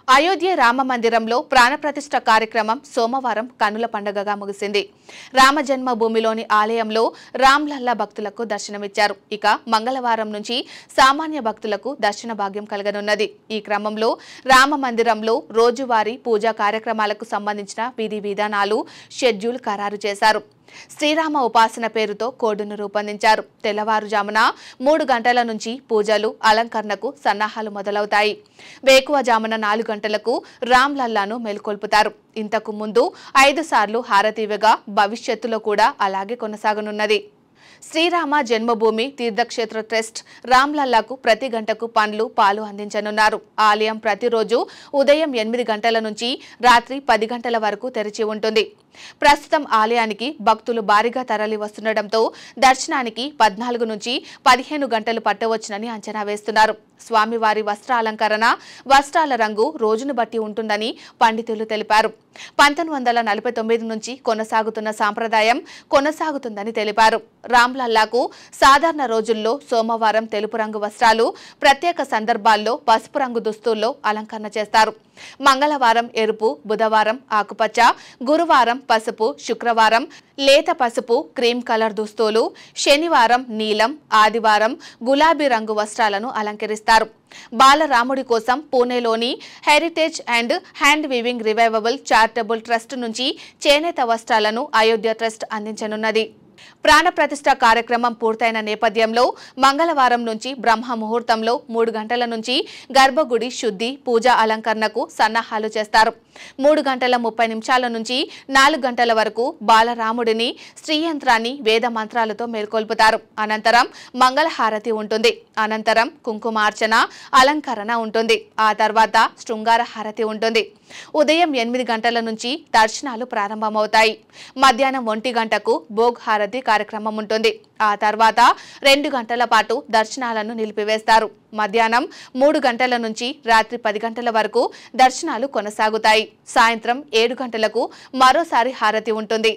అయోధ్య రామ మందిరంలో ప్రాణప్రతిష్ఠ కార్యక్రమం సోమవారం కన్నుల పండుగగా ముగిసింది. రామ జన్మభూమిలోని ఆలయంలో రామ్లల్లా భక్తులకు దర్శనమిచ్చారు. ఇక మంగళవారం నుంచి సామాన్య భక్తులకు దర్శన భాగ్యం కలగనున్నది. ఈ క్రమంలో రామ మందిరంలో రోజువారీ పూజా కార్యక్రమాలకు సంబంధించిన విధి విధానాలు షెడ్యూల్ ఖరారు చేశారు. శ్రీరామ ఉపాసన పేరుతో కోడ్ను రూపొందించారు. తెల్లవారుజామున 3 గంటల నుంచి పూజలు, అలంకరణకు సన్నాహాలు మొదలవుతాయి. వేకువజామున 4 గంటలకు రామ్లల్లాను మేల్కొల్పుతారు. ఇంతకు ముందు 5 సార్లు హారతి ఇవ్వగా భవిష్యత్తులో కూడా అలాగే కొనసాగనున్నది. శ్రీరామ జన్మభూమి తీర్థక్షేత్ర ట్రస్ట్ రామ్లల్లాకు ప్రతి గంటకు పండ్లు, పాలు అందించనున్నారు. ఆలయం ప్రతిరోజు ఉదయం 8 గంటల నుంచి రాత్రి 10 గంటల వరకు తెరిచి ఉంటుంది. ప్రస్తుతం ఆలయానికి భక్తులు భారీగా తరలి వస్తుండటంతో దర్శనానికి 14 నుంచి 15 గంటలు పట్టవచ్చునని అంచనా వేస్తున్నారు. స్వామివారి వస్త్రాలంకరణ, వస్త్రాల రంగు రోజును బట్టి ఉంటుందని పండితులు తెలిపారు. 1949 నుంచి కొనసాగుతున్న సాంప్రదాయం కొనసాగుతుందని తెలిపారు. రామ్లల్లాకు సాధారణ రోజుల్లో సోమవారం తెలుపు రంగు వస్త్రాలు, ప్రత్యేక సందర్భాల్లో పసుపు రంగు దుస్తుల్లో అలంకరణ చేస్తారు. మంగళవారం ఎరుపు, బుధవారం ఆకుపచ్చ, గురువారం పసుపు, శుక్రవారం లేత పసుపు క్రీమ్ కలర్ దుస్తులు, శనివారం నీలం, ఆదివారం గులాబీ రంగు వస్త్రాలను అలంకరిస్తారు. బాలరాముడి కోసం పూణేలోని heritage and hand weaving revivable charitable trust నుంచి చేనేత వస్త్రాలను అయోధ్య ట్రస్ట్ అందించనున్నది. ప్రాణప్రతిష్ఠ కార్యక్రమం పూర్తయిన నేపథ్యంలో మంగళవారం నుంచి బ్రహ్మ ముహూర్తంలో 3 గంటల నుంచి గర్భగుడి శుద్ధి, పూజా అలంకరణకు సన్నాహాలు చేస్తారు. 3 గంటల 30 నిమిషాల నుంచి 4 గంటల వరకు బాలరాముడిని శ్రీయంత్రాన్ని వేద మంత్రాలతో మేల్కొల్పుతారు. అనంతరం మంగళహారతి ఉంటుంది. అనంతరం కుంకుమార్చన, అలంకరణ ఉంటుంది. ఆ తర్వాత శృంగార హారతి ఉంటుంది. ఉదయం 8 గంటల నుంచి దర్శనాలు ప్రారంభమవుతాయి. మధ్యాహ్నం 1 గంటకు భోగ్ హారతి కార్యక్రమం ఉంటుంది. ఆ తర్వాత 2 గంటల పాటు దర్శనాలను నిలిపివేస్తారు. మధ్యాహ్నం 3 గంటల నుంచి రాత్రి 10 గంటల వరకు దర్శనాలు కొనసాగుతాయి. సాయంత్రం 7 గంటలకు మరోసారి హారతి ఉంటుంది.